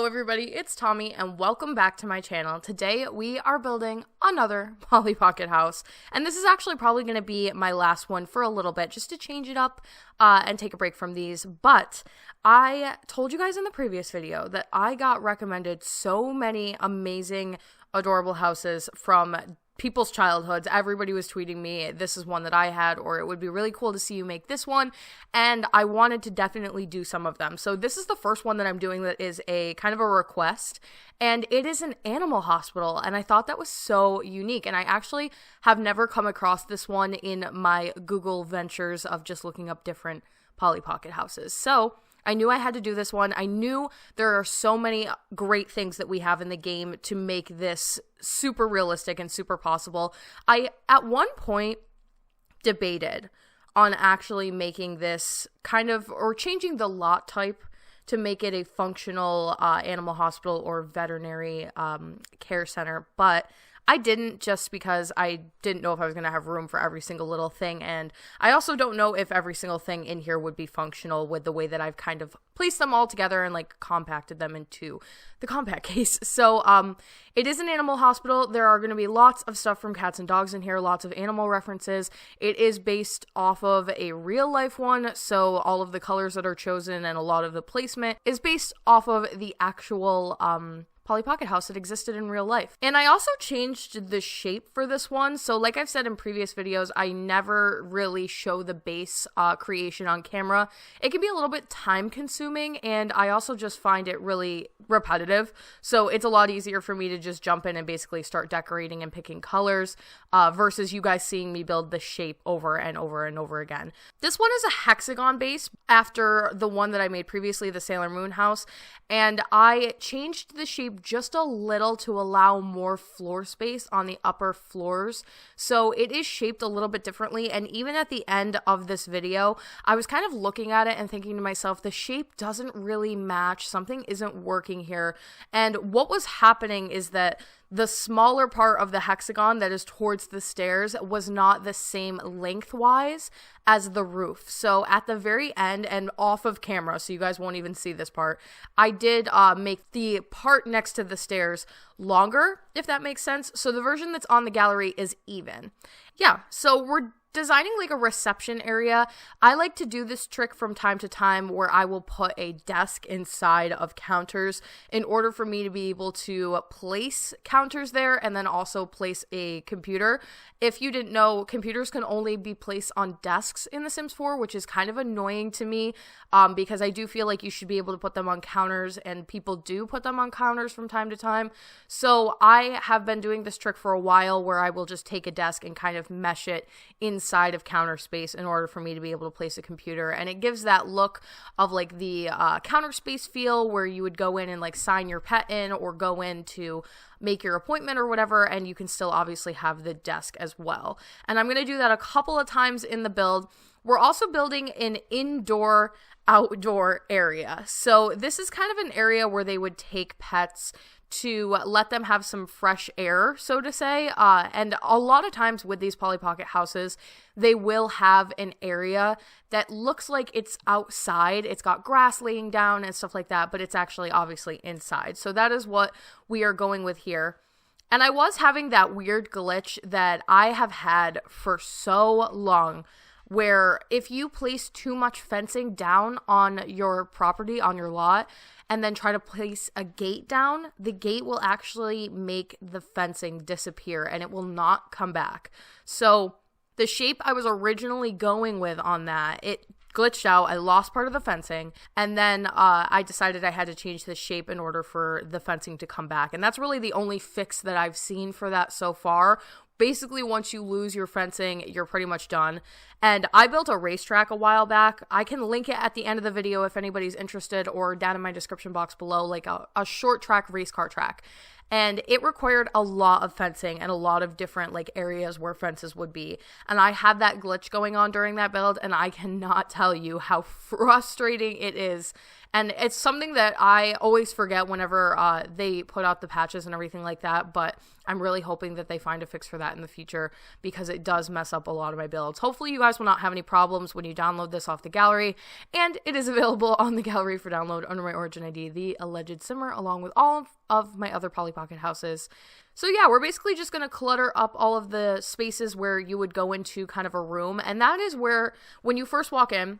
everybody, it's Tommy and welcome back to my channel. Today we are building another Polly Pocket house, and this is actually probably going to be my last one for a little bit just to change it up and take a break from these. But I told you guys in the previous video that I got recommended so many amazing, adorable houses from people's childhoods. Everybody was tweeting me, this is one that I had, or it would be really cool to see you make this one, and I wanted to definitely do some of them. So this is the first one that I'm doing that is a kind of a request, and it is an animal hospital, and I thought that was so unique, and I actually have never come across this one in my Google ventures of just looking up different Polly Pocket houses. So I knew I had to do this one. I knew there are so many great things that we have in the game to make this super realistic and super possible. I, at one point, debated on actually making this kind of, or changing the lot type to make it a functional animal hospital or veterinary care center, but I didn't, just because I didn't know if I was going to have room for every single little thing, and I also don't know if every single thing in here would be functional with the way that I've kind of placed them all together and like compacted them into the compact case. So it is an animal hospital. There are going to be lots of stuff from cats and dogs in here, lots of animal references. It is based off of a real life one, so all of the colors that are chosen and a lot of the placement is based off of the actual Polly Pocket house that existed in real life. And I also changed the shape for this one. So like I've said in previous videos, I never really show the base creation on camera. It can be a little bit time consuming, and I also just find it really repetitive. So it's a lot easier for me to just jump in and basically start decorating and picking colors versus you guys seeing me build the shape over and over and over again. This one is a hexagon base after the one that I made previously, the Sailor Moon house, and I changed the shape just a little to allow more floor space on the upper floors. So it is shaped a little bit differently, and even at the end of this video, I was kind of looking at it and thinking to myself, the shape doesn't really match, something isn't working here. And what was happening is that the smaller part of the hexagon that is towards the stairs was not the same lengthwise as the roof. So at the very end and off of camera, so you guys won't even see this part, I did make the part next to the stairs longer, if that makes sense. So the version that's on the gallery is even. Yeah, so we're designing like a reception area. I like to do this trick from time to time where I will put a desk inside of counters in order for me to be able to place counters there and then also place a computer. If you didn't know, computers can only be placed on desks in The Sims 4, which is kind of annoying to me because I do feel like you should be able to put them on counters, and people do put them on counters from time to time. So I have been doing this trick for a while where I will just take a desk and kind of mesh it inside of counter space in order for me to be able to place a computer, and it gives that look of like the counter space feel where you would go in and like sign your pet in or go in to make your appointment or whatever, and you can still obviously have the desk as well. And I'm going to do that a couple of times in the build. We're also building an indoor outdoor area, so this is kind of an area where they would take pets to let them have some fresh air, so to say, and a lot of times with these Polly Pocket houses, they will have an area that looks like it's outside. It's got grass laying down and stuff like that, but it's actually obviously inside. So that is what we are going with here. And I was having that weird glitch that I have had for so long, where if you place too much fencing down on your property, on your lot, and then try to place a gate down, the gate will actually make the fencing disappear and it will not come back. So the shape I was originally going with on that, it glitched out. I lost part of the fencing, and then I decided I had to change the shape in order for the fencing to come back. And that's really the only fix that I've seen for that so far. Basically, once you lose your fencing, you're pretty much done. And I built a racetrack a while back. I can link it at the end of the video if anybody's interested, or down in my description box below, like a short track race car track. And it required a lot of fencing and a lot of different like areas where fences would be. And I had that glitch going on during that build, and I cannot tell you how frustrating it is And it's something that I always forget whenever they put out the patches and everything like that, but I'm really hoping that they find a fix for that in the future because it does mess up a lot of my builds. Hopefully you guys will not have any problems when you download this off the gallery, and it is available on the gallery for download under my origin ID, The Alleged Simmer, along with all of my other Polly Pocket houses. So yeah, we're basically just going to clutter up all of the spaces where you would go into kind of a room, and that is where, when you first walk in,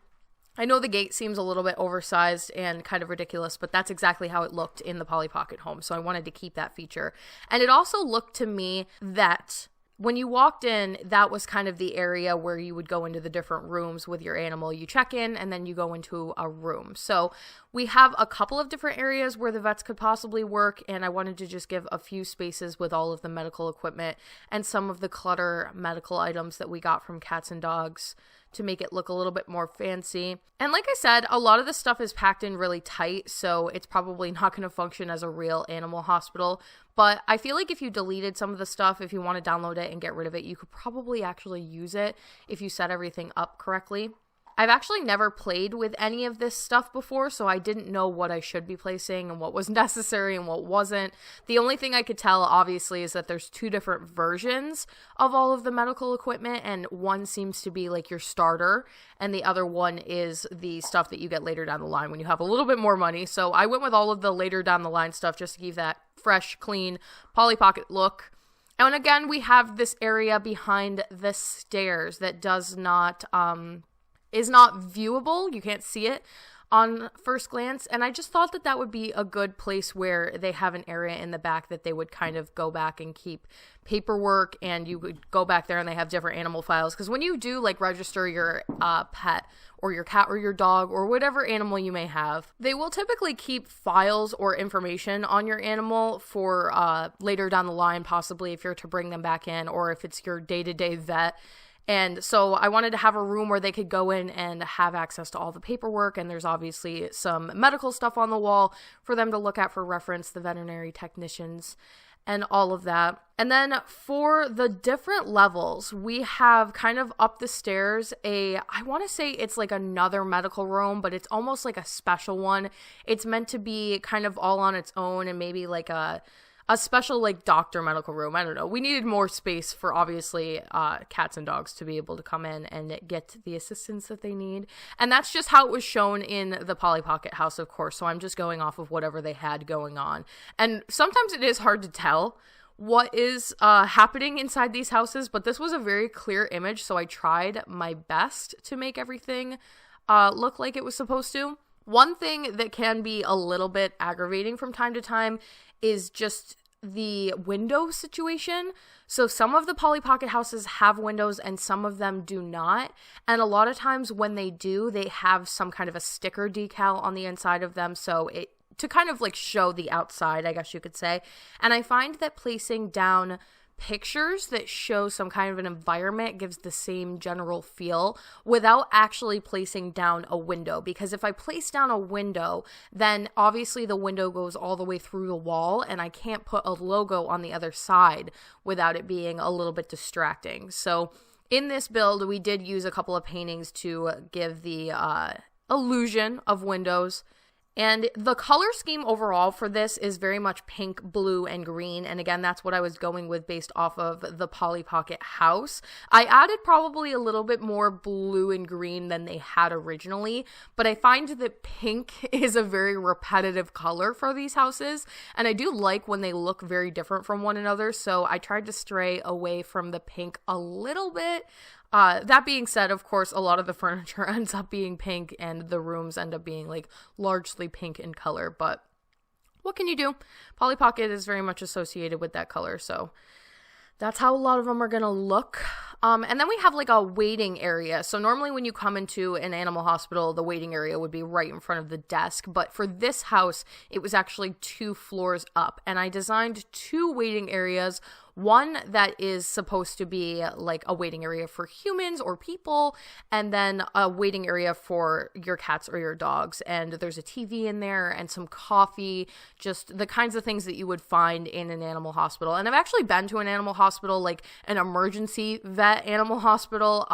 I know the gate seems a little bit oversized and kind of ridiculous, but that's exactly how it looked in the Polly Pocket home, so I wanted to keep that feature. And it also looked to me that when you walked in, that was kind of the area where you would go into the different rooms with your animal. You check in, and then you go into a room. So we have a couple of different areas where the vets could possibly work, and I wanted to just give a few spaces with all of the medical equipment and some of the clutter medical items that we got from cats and dogs to make it look a little bit more fancy. And like I said, a lot of the stuff is packed in really tight, so it's probably not going to function as a real animal hospital. But I feel like if you deleted some of the stuff, if you want to download it and get rid of it, you could probably actually use it if you set everything up correctly. I've actually never played with any of this stuff before, so I didn't know what I should be placing and what was necessary and what wasn't. The only thing I could tell, obviously, is that there's two different versions of all of the medical equipment, and one seems to be like your starter, and the other one is the stuff that you get later down the line when you have a little bit more money. So I went with all of the later down the line stuff just to give that fresh, clean Polly Pocket look. And again, we have this area behind the stairs that is not viewable. You can't see it on first glance, and I just thought that that would be a good place where they have an area in the back that they would kind of go back and keep paperwork, and you would go back there and they have different animal files, because when you do like register your pet or your cat or your dog or whatever animal you may have, they will typically keep files or information on your animal for later down the line, possibly if you're to bring them back in or if it's your day-to-day vet. And so I wanted to have a room where they could go in and have access to all the paperwork, and there's obviously some medical stuff on the wall for them to look at for reference, the veterinary technicians and all of that. And then for the different levels, we have kind of up the stairs I want to say it's like another medical room, but it's almost like a special one. It's meant to be kind of all on its own and maybe like a special like doctor medical room. I don't know. We needed more space for obviously cats and dogs to be able to come in and get the assistance that they need. And that's just how it was shown in the Polly Pocket house, of course. So I'm just going off of whatever they had going on. And sometimes it is hard to tell what is happening inside these houses, but this was a very clear image. So I tried my best to make everything look like it was supposed to. One thing that can be a little bit aggravating from time to time is just the window situation. So some of the Polly Pocket houses have windows and some of them do not. And a lot of times when they do, they have some kind of a sticker decal on the inside of them. So to kind of like show the outside, I guess you could say. And I find that placing down pictures that show some kind of an environment gives the same general feel without actually placing down a window, because if I place down a window, then obviously the window goes all the way through the wall and I can't put a logo on the other side without it being a little bit distracting. So in this build, we did use a couple of paintings to give the illusion of windows. And the color scheme overall for this is very much pink, blue, and green. And again, that's what I was going with based off of the Polly Pocket house. I added probably a little bit more blue and green than they had originally, but I find that pink is a very repetitive color for these houses. And I do like when they look very different from one another. So I tried to stray away from the pink a little bit. That being said, of course, a lot of the furniture ends up being pink and the rooms end up being like largely pink in color, but what can you do? Polly Pocket is very much associated with that color, so that's how a lot of them are gonna look. And then we have like a waiting area. So normally when you come into an animal hospital, the waiting area would be right in front of the desk. But for this house, it was actually 2 floors up. And I designed 2 waiting areas. One that is supposed to be like a waiting area for humans or people, and then a waiting area for your cats or your dogs. And there's a TV in there and some coffee, just the kinds of things that you would find in an animal hospital. And I've actually been to an animal hospital, like an emergency vet vet animal hospital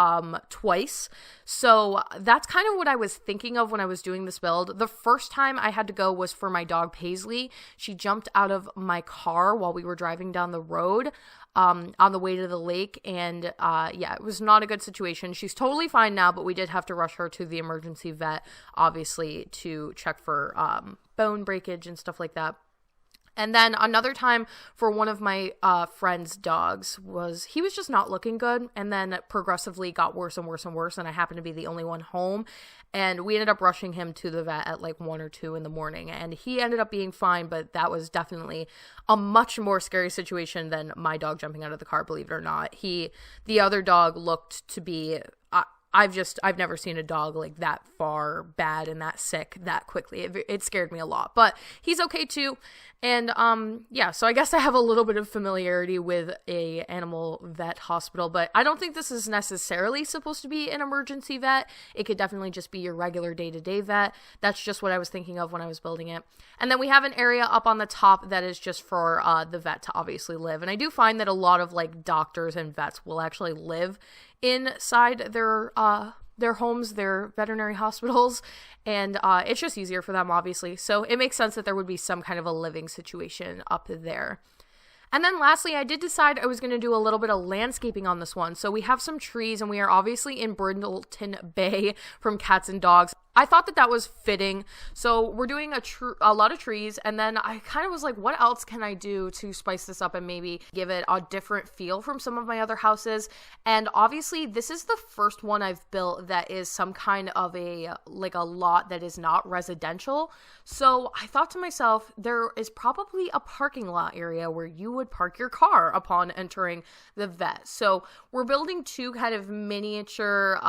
twice. So that's kind of what I was thinking of when I was doing this build. The first time I had to go was for my dog Paisley. She jumped out of my car while we were driving down the road on the way to the lake, and yeah, it was not a good situation. She's totally fine now, but we did have to rush her to the emergency vet, obviously, to check for bone breakage and stuff like that. And then another time for one of my friend's dogs he was just not looking good, and then progressively got worse and worse and worse, and I happened to be the only one home, and we ended up rushing him to the vet at like 1 or 2 in the morning, and he ended up being fine, but that was definitely a much more scary situation than my dog jumping out of the car, believe it or not. The other dog looked to be... I've never seen a dog like that far bad and that sick that quickly. It scared me a lot, but he's okay too. And yeah, so I guess I have a little bit of familiarity with a animal vet hospital, but I don't think this is necessarily supposed to be an emergency vet. It could definitely just be your regular day-to-day vet. That's just what I was thinking of when I was building it. And then we have an area up on the top that is just for the vet to obviously live. And I do find that a lot of like doctors and vets will actually live inside their homes, their veterinary hospitals, and it's just easier for them, obviously. So it makes sense that there would be some kind of a living situation up there. And then lastly, I did decide I was going to do a little bit of landscaping on this one. So we have some trees, and we are obviously in Brindleton Bay from Cats and Dogs. I thought that was fitting. So we're doing a lot of trees, and then I kind of was like, what else can I do to spice this up and maybe give it a different feel from some of my other houses? And obviously, this is the first one I've built that is some kind of a lot that is not residential. So I thought to myself, there is probably a parking lot area where you would park your car upon entering the vet. So we're building 2 kind of miniature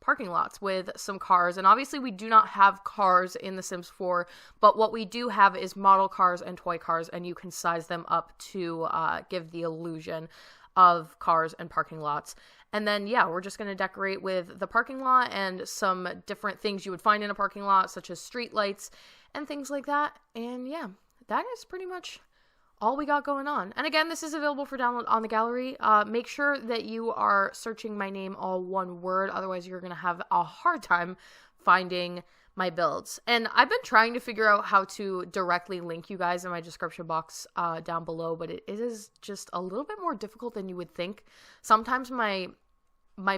parking lots with some cars, and obviously we do not have cars in The Sims 4, but what we do have is model cars and toy cars, and you can size them up to give the illusion of cars and parking lots. And then yeah, we're just going to decorate with the parking lot and some different things you would find in a parking lot, such as street lights and things like that. And yeah, that is pretty much all we got going on. And again, this is available for download on the gallery. Make sure that you are searching my name all one word, otherwise you're going to have a hard time finding my builds. And I've been trying to figure out how to directly link you guys in my description box down below, but it is just a little bit more difficult than you would think. Sometimes my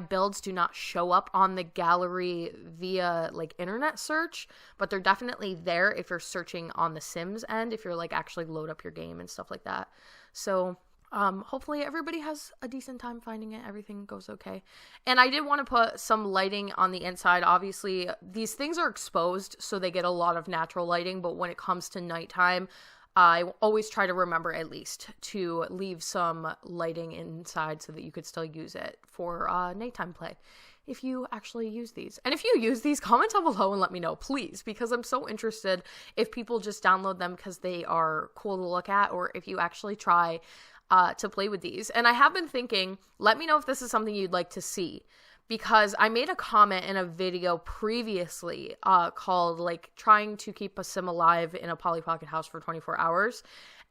builds do not show up on the gallery via like internet search, but they're definitely there if you're searching on the Sims end, if you're like actually load up your game and stuff like that. So hopefully everybody has a decent time finding it. Everything goes okay. And I did want to put some lighting on the inside. Obviously these things are exposed, so they get a lot of natural lighting, but when it comes to nighttime, I always try to remember at least to leave some lighting inside so that you could still use it for nighttime play if you actually use these. And if you use these, comment down below and let me know, please, because I'm so interested if people just download them because they are cool to look at, or if you actually try to play with these. And I have been thinking, let me know if this is something you'd like to see. Because I made a comment in a video previously called like trying to keep a sim alive in a Polly Pocket house for 24 hours.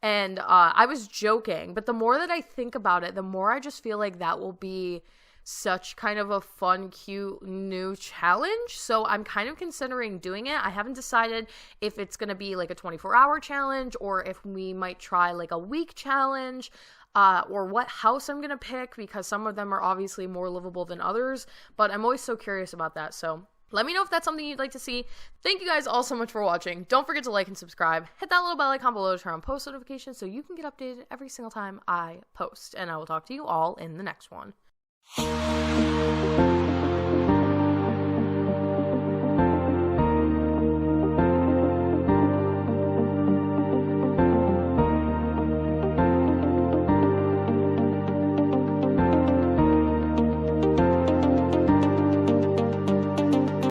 And I was joking, but the more that I think about it, the more I just feel like that will be such kind of a fun, cute new challenge. So I'm kind of considering doing it. I haven't decided if it's going to be like a 24-hour challenge or if we might try like a week challenge. Or what house I'm going to pick, because some of them are obviously more livable than others, but I'm always so curious about that. So let me know if that's something you'd like to see. Thank you guys all so much for watching. Don't forget to like and subscribe. Hit that little bell icon below to turn on post notifications so you can get updated every single time I post. And I will talk to you all in the next one.